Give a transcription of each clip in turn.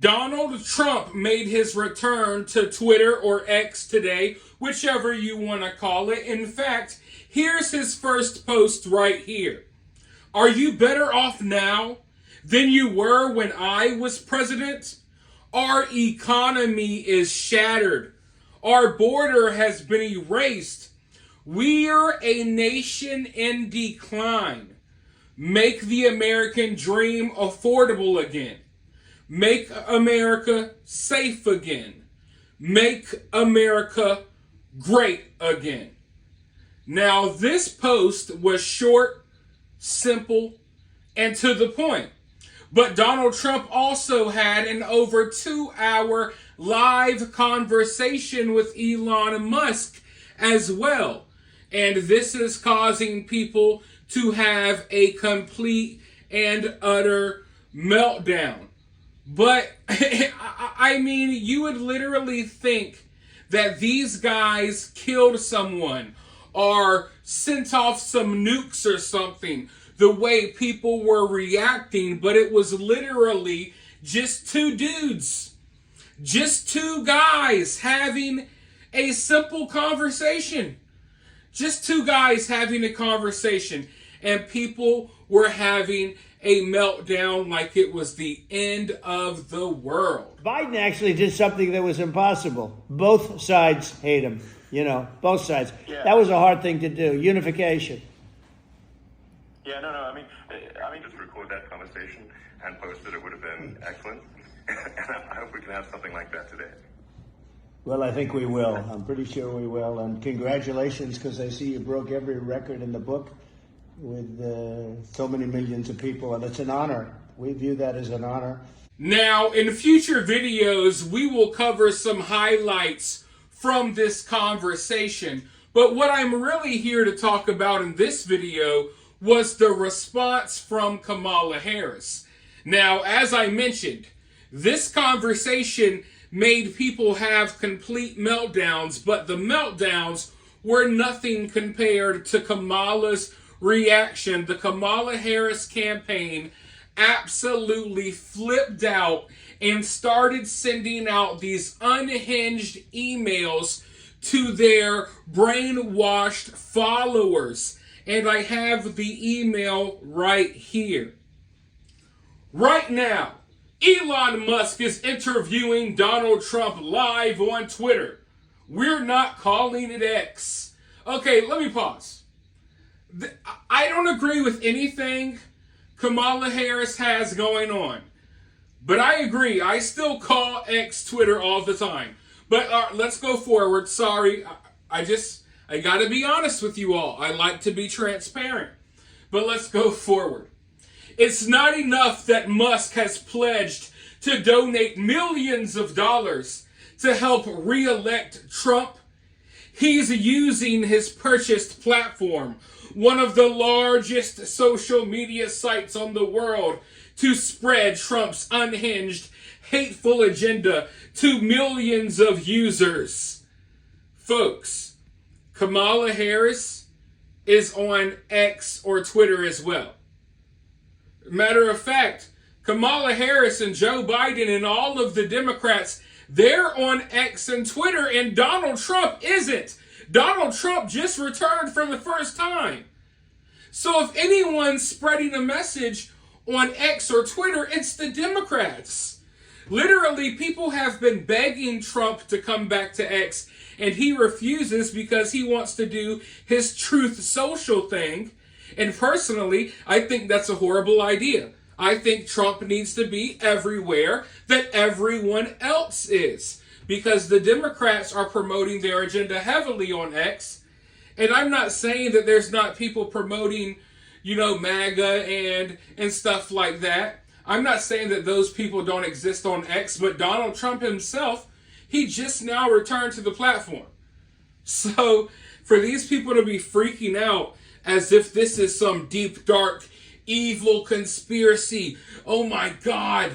Donald Trump made his return to Twitter or X today, whichever you want to call it. In fact, here's his first post right here. Are you better off now than you were when I was president? Our economy is shattered. Our border has been erased. We're a nation in decline. Make the American dream affordable again. Make America safe again. Make America great again. Now, this post was short, simple, and to the point. But Donald Trump also had an over 2-hour live conversation with Elon Musk as well. And this is causing people to have a complete and utter meltdown. But, I mean, you would literally think that these guys killed someone or sent off some nukes or something, the way people were reacting, but it was literally just two dudes, just two guys having a simple conversation. Just two guys having a conversation, and people were having a meltdown like it was the end of the world. Biden actually did something that was impossible. Both sides hate him, both sides. Yeah. That was a hard thing to do, unification. Yeah, no, I mean, just record that conversation and post it. It would have been excellent. And I hope we can have something like that today. Well, I think we will. I'm pretty sure we will. And congratulations, because I see you broke every record in the book with so many millions of people. And it's an honor. We view that as an honor. Now, in future videos, we will cover some highlights from this conversation. But what I'm really here to talk about in this video was the response from Kamala Harris. Now, as I mentioned, this conversation made people have complete meltdowns, but the meltdowns were nothing compared to Kamala's reaction. The Kamala Harris campaign absolutely flipped out and started sending out these unhinged emails to their brainwashed followers. And I have the email right here. Right now, Elon Musk is interviewing Donald Trump live on Twitter. We're not calling it X. Okay, let me pause. I don't agree with anything Kamala Harris has going on. But I agree. I still call X Twitter all the time. But let's go forward. Sorry, I got to be honest with you all. I like to be transparent. But let's go forward. It's not enough that Musk has pledged to donate millions of dollars to help re-elect Trump. He's using his purchased platform, one of the largest social media sites on the world, to spread Trump's unhinged, hateful agenda to millions of users. Folks, Kamala Harris is on X or Twitter as well. Matter of fact, Kamala Harris and Joe Biden and all of the Democrats, they're on X and Twitter, and Donald Trump isn't. Donald Trump just returned for the first time. So if anyone's spreading a message on X or Twitter, it's the Democrats. Literally, people have been begging Trump to come back to X, and he refuses because he wants to do his Truth Social thing. And personally, I think that's a horrible idea. I think Trump needs to be everywhere that everyone else is, because the Democrats are promoting their agenda heavily on X. And I'm not saying that there's not people promoting, MAGA and stuff like that. I'm not saying that those people don't exist on X, but Donald Trump himself, he just now returned to the platform. So for these people to be freaking out as if this is some deep, dark, evil conspiracy. Oh my God,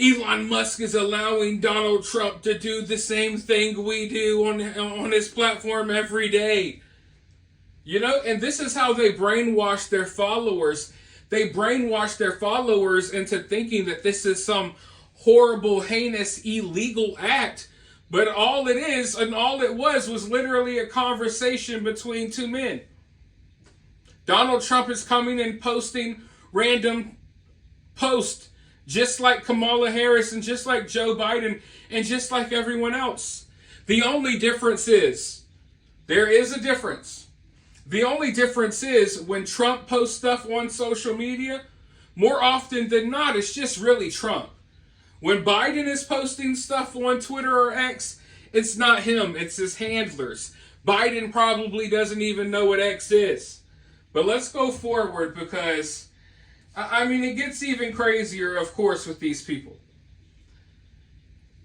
Elon Musk is allowing Donald Trump to do the same thing we do on his platform every day. And this is how they brainwash their followers. They brainwash their followers into thinking that this is some horrible, heinous, illegal act. But all it is, and all it was literally a conversation between two men. Donald Trump is coming and posting random posts, just like Kamala Harris and just like Joe Biden and just like everyone else. The only difference is, there is a difference. The only difference is when Trump posts stuff on social media, more often than not, it's just really Trump. When Biden is posting stuff on Twitter or X, it's not him, it's his handlers. Biden probably doesn't even know what X is. But let's go forward because, I mean, it gets even crazier, of course, with these people.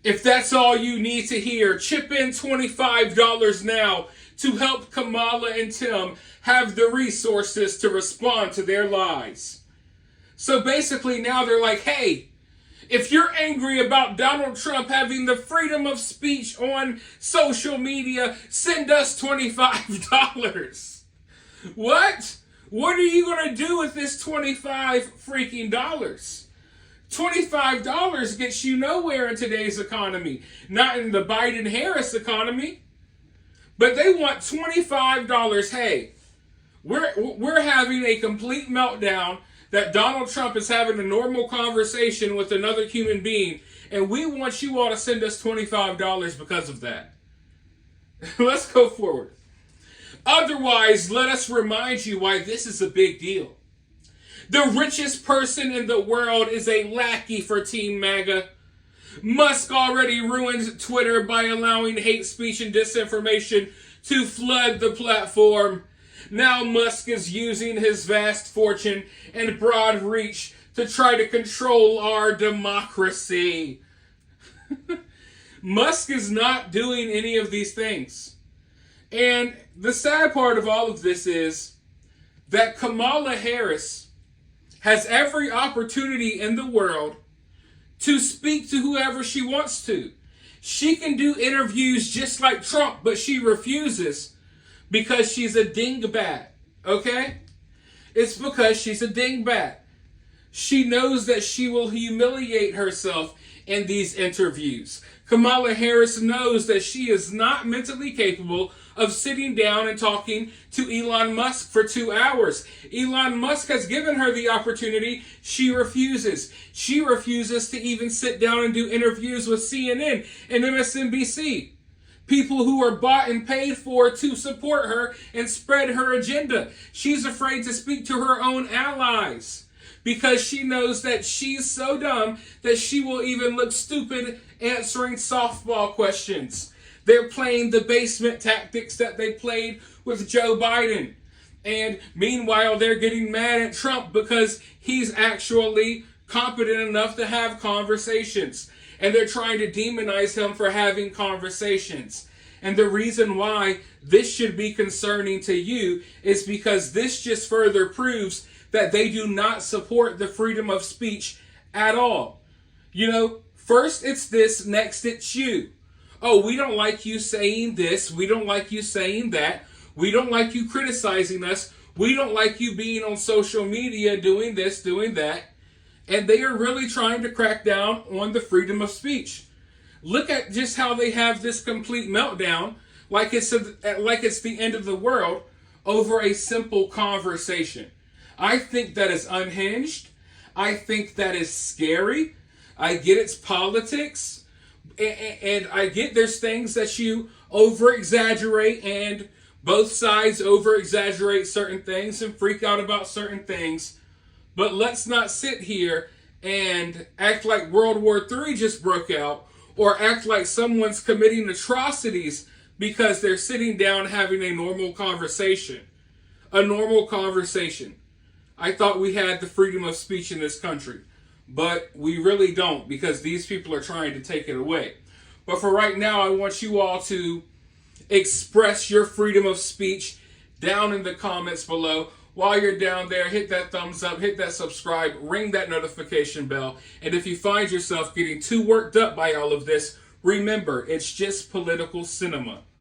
If that's all you need to hear, chip in $25 now to help Kamala and Tim have the resources to respond to their lies. So basically now they're like, hey, if you're angry about Donald Trump having the freedom of speech on social media, send us $25. What? What are you going to do with this $25 freaking dollars? $25 gets you nowhere in today's economy. Not in the Biden-Harris economy. But they want $25. Hey, we're having a complete meltdown that Donald Trump is having a normal conversation with another human being, and we want you all to send us $25 because of that. Let's go forward. Otherwise, let us remind you why this is a big deal. The richest person in the world is a lackey for Team MAGA. Musk already ruined Twitter by allowing hate speech and disinformation to flood the platform. Now Musk is using his vast fortune and broad reach to try to control our democracy. Musk is not doing any of these things. And the sad part of all of this is that Kamala Harris has every opportunity in the world to speak to whoever she wants to. She can do interviews just like Trump, but she refuses because she's a dingbat, okay? It's because she's a dingbat. She knows that she will humiliate herself in these interviews. Kamala Harris knows that she is not mentally capable of sitting down and talking to Elon Musk for 2 hours. Elon Musk has given her the opportunity. She refuses. She refuses to even sit down and do interviews with CNN and MSNBC. People who are bought and paid for to support her and spread her agenda. She's afraid to speak to her own allies because she knows that she's so dumb that she will even look stupid answering softball questions. They're playing the basement tactics that they played with Joe Biden. And meanwhile, they're getting mad at Trump because he's actually competent enough to have conversations. And they're trying to demonize him for having conversations. And the reason why this should be concerning to you is because this just further proves that they do not support the freedom of speech at all. You know, first it's this, next it's you. Oh, we don't like you saying this. We don't like you saying that. We don't like you criticizing us. We don't like you being on social media doing this, doing that. And they are really trying to crack down on the freedom of speech. Look at just how they have this complete meltdown, like it's the end of the world, over a simple conversation. I think that is unhinged. I think that is scary. I get it's politics. And I get there's things that you over-exaggerate and both sides over-exaggerate certain things and freak out about certain things. But let's not sit here and act like World War III just broke out or act like someone's committing atrocities because they're sitting down having a normal conversation. A normal conversation. I thought we had the freedom of speech in this country. But we really don't because these people are trying to take it away. But for right now, I want you all to express your freedom of speech down in the comments below. While you're down there, hit that thumbs up, hit that subscribe, ring that notification bell. And if you find yourself getting too worked up by all of this, remember, it's just political cinema.